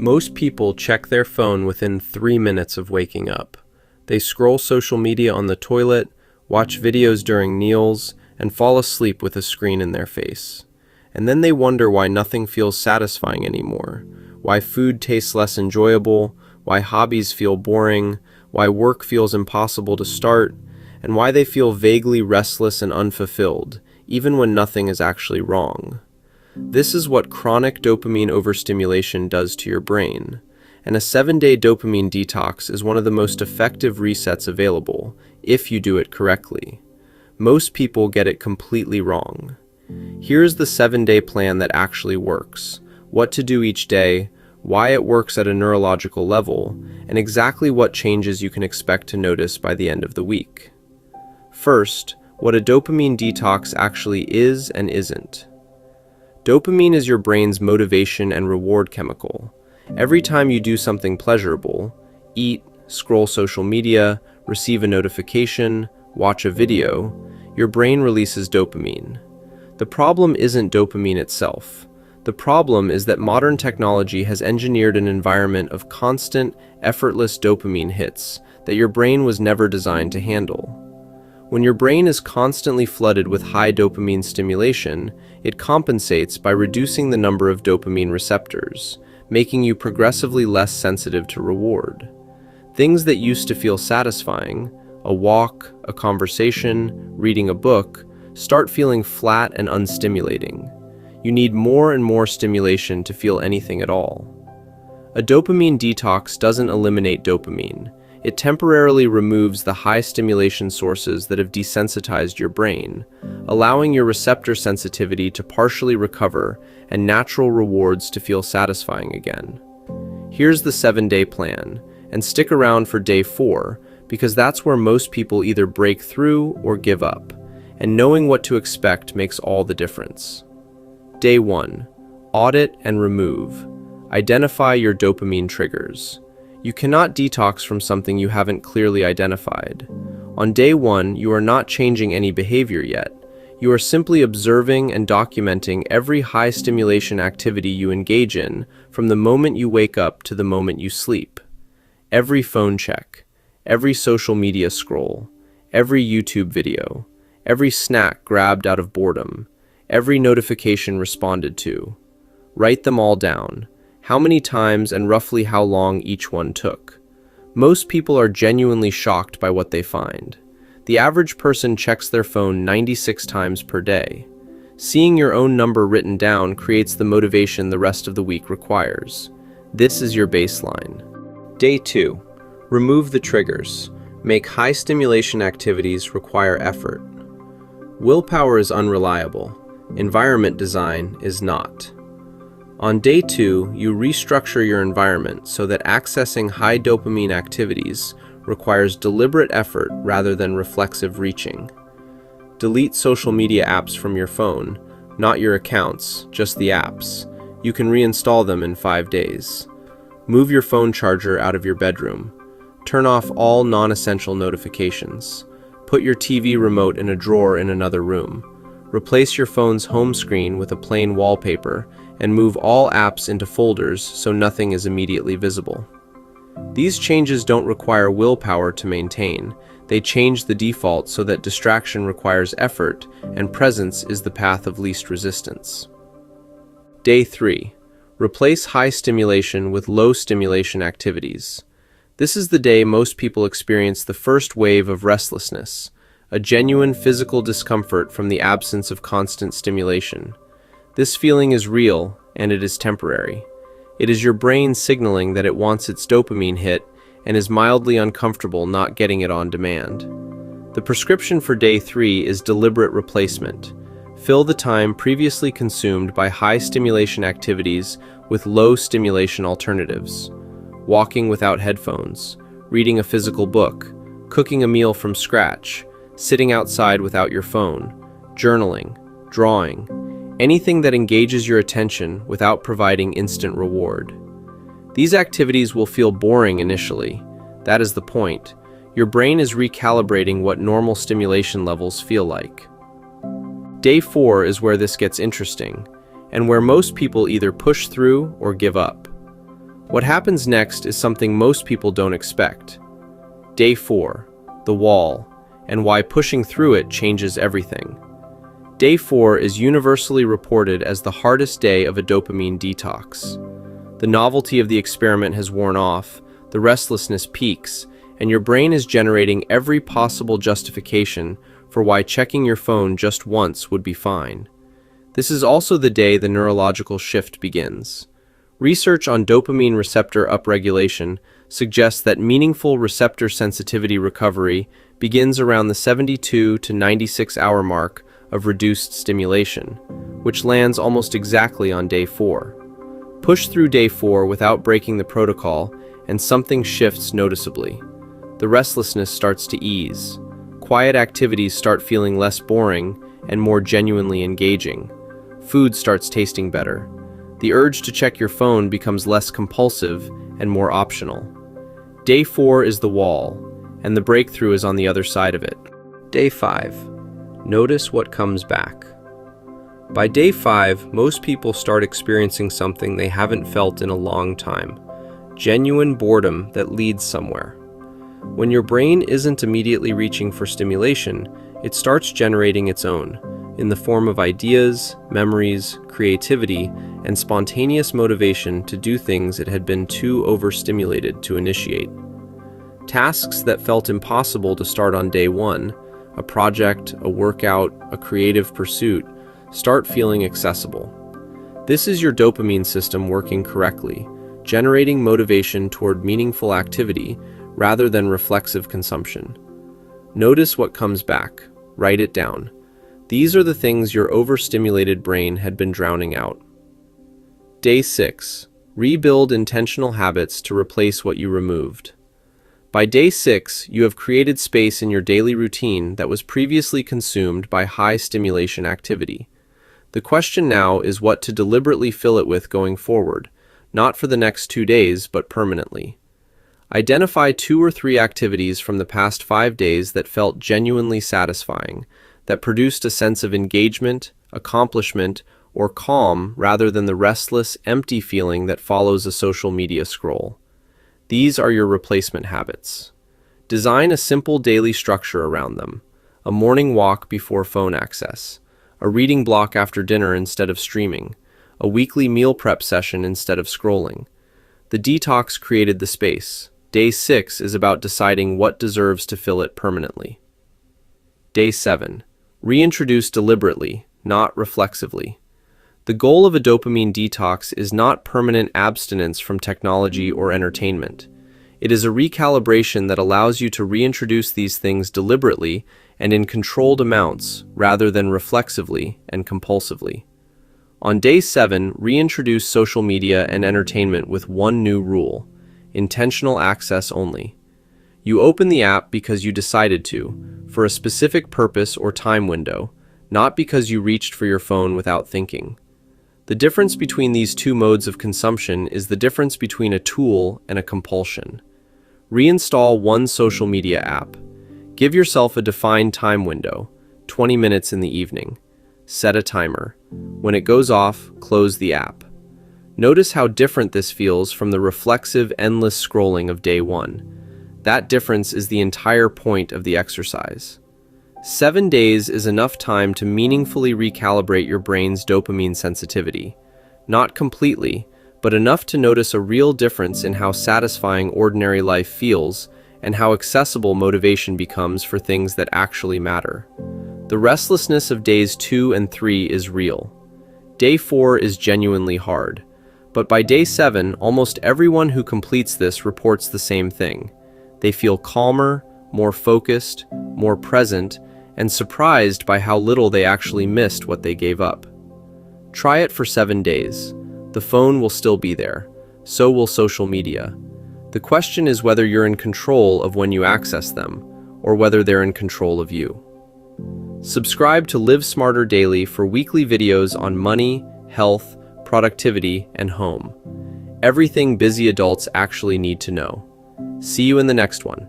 Most people check their phone within 3 minutes of waking up. They scroll social media on the toilet, watch videos during meals, and fall asleep with a screen in their face. And then they wonder why nothing feels satisfying anymore, why food tastes less enjoyable, why hobbies feel boring, why work feels impossible to start, and why they feel vaguely restless and unfulfilled, even when nothing is actually wrong. This is what chronic dopamine overstimulation does to your brain, and a 7-day dopamine detox is one of the most effective resets available, if you do it correctly. Most people get it completely wrong. Here's the 7-day plan that actually works, what to do each day, why it works at a neurological level, and exactly what changes you can expect to notice by the end of the week. First, what a dopamine detox actually is and isn't. Dopamine is your brain's motivation and reward chemical. Every time you do something pleasurable, eat, scroll social media, receive a notification, watch a video, your brain releases dopamine. The problem isn't dopamine itself. The problem is that modern technology has engineered an environment of constant, effortless dopamine hits that your brain was never designed to handle. When your brain is constantly flooded with high dopamine stimulation, it compensates by reducing the number of dopamine receptors, making you progressively less sensitive to reward. Things that used to feel satisfying, a walk, a conversation, reading a book, start feeling flat and unstimulating. You need more and more stimulation to feel anything at all. A dopamine detox doesn't eliminate dopamine. It temporarily removes the high stimulation sources that have desensitized your brain, allowing your receptor sensitivity to partially recover and natural rewards to feel satisfying again. Here's the 7-day plan, and stick around for day 4, because that's where most people either break through or give up, and knowing what to expect makes all the difference. Day 1. Audit and remove. Identify your dopamine triggers. You cannot detox from something you haven't clearly identified. On day 1, you are not changing any behavior yet. You are simply observing and documenting every high-stimulation activity you engage in from the moment you wake up to the moment you sleep. Every phone check, every social media scroll, every YouTube video, every snack grabbed out of boredom, every notification responded to. Write them all down. How many times and roughly how long each one took. Most people are genuinely shocked by what they find. The average person checks their phone 96 times per day. Seeing your own number written down creates the motivation the rest of the week requires. This is your baseline. Day 2. Remove the triggers. Make high stimulation activities require effort. Willpower is unreliable. Environment design is not. On day 2, you restructure your environment so that accessing high dopamine activities requires deliberate effort rather than reflexive reaching. Delete social media apps from your phone, not your accounts, just the apps. You can reinstall them in 5 days. Move your phone charger out of your bedroom. Turn off all non-essential notifications. Put your TV remote in a drawer in another room. Replace your phone's home screen with a plain wallpaper and move all apps into folders so nothing is immediately visible. These changes don't require willpower to maintain. They change the default so that distraction requires effort and presence is the path of least resistance. Day 3. Replace high stimulation with low stimulation activities. This is the day most people experience the first wave of restlessness, a genuine physical discomfort from the absence of constant stimulation. This feeling is real, and it is temporary. It is your brain signaling that it wants its dopamine hit and is mildly uncomfortable not getting it on demand. The prescription for day 3 is deliberate replacement. Fill the time previously consumed by high stimulation activities with low stimulation alternatives. Walking without headphones, reading a physical book, cooking a meal from scratch, sitting outside without your phone, journaling, drawing, anything that engages your attention without providing instant reward. These activities will feel boring initially. That is the point. Your brain is recalibrating what normal stimulation levels feel like. Day 4 is where this gets interesting, and where most people either push through or give up. What happens next is something most people don't expect. Day 4, the wall, and why pushing through it changes everything. Day 4 is universally reported as the hardest day of a dopamine detox. The novelty of the experiment has worn off, the restlessness peaks, and your brain is generating every possible justification for why checking your phone just once would be fine. This is also the day the neurological shift begins. Research on dopamine receptor upregulation suggests that meaningful receptor sensitivity recovery begins around the 72 to 96 hour mark of reduced stimulation, which lands almost exactly on day 4. Push through day 4 without breaking the protocol, and something shifts noticeably. The restlessness starts to ease. Quiet activities start feeling less boring and more genuinely engaging. Food starts tasting better. The urge to check your phone becomes less compulsive and more optional. Day 4 is the wall, and the breakthrough is on the other side of it. Day 5. Notice what comes back. By day 5, most people start experiencing something they haven't felt in a long time. Genuine boredom that leads somewhere. When your brain isn't immediately reaching for stimulation, it starts generating its own, in the form of ideas, memories, creativity, and spontaneous motivation to do things it had been too overstimulated to initiate. Tasks that felt impossible to start on day 1, a project, a workout, a creative pursuit, start feeling accessible. This is your dopamine system working correctly, generating motivation toward meaningful activity rather than reflexive consumption. Notice what comes back. Write it down. These are the things your overstimulated brain had been drowning out. Day 6. Rebuild intentional habits to replace what you removed. By day 6, you have created space in your daily routine that was previously consumed by high stimulation activity. The question now is what to deliberately fill it with going forward, not for the next 2 days, but permanently. Identify 2 or 3 activities from the past 5 days that felt genuinely satisfying, that produced a sense of engagement, accomplishment, or calm rather than the restless, empty feeling that follows a social media scroll. These are your replacement habits. Design a simple daily structure around them. A morning walk before phone access. A reading block after dinner instead of streaming. A weekly meal prep session instead of scrolling. The detox created the space. Day 6 is about deciding what deserves to fill it permanently. Day 7. Reintroduce deliberately, not reflexively. The goal of a dopamine detox is not permanent abstinence from technology or entertainment. It is a recalibration that allows you to reintroduce these things deliberately and in controlled amounts rather than reflexively and compulsively. On day 7, reintroduce social media and entertainment with one new rule: intentional access only. You open the app because you decided to, for a specific purpose or time window, not because you reached for your phone without thinking. The difference between these 2 modes of consumption is the difference between a tool and a compulsion. Reinstall one social media app. Give yourself a defined time window, 20 minutes in the evening. Set a timer. When it goes off, close the app. Notice how different this feels from the reflexive, endless scrolling of day 1. That difference is the entire point of the exercise. 7 days is enough time to meaningfully recalibrate your brain's dopamine sensitivity. Not completely, but enough to notice a real difference in how satisfying ordinary life feels and how accessible motivation becomes for things that actually matter. The restlessness of days 2 and 3 is real. Day 4 is genuinely hard. But by day 7, almost everyone who completes this reports the same thing. They feel calmer, more focused, more present, and surprised by how little they actually missed what they gave up. Try it for 7 days. The phone will still be there. So will social media. The question is whether you're in control of when you access them, or whether they're in control of you. Subscribe to Live Smarter Daily for weekly videos on money, health, productivity, and home. Everything busy adults actually need to know. See you in the next one.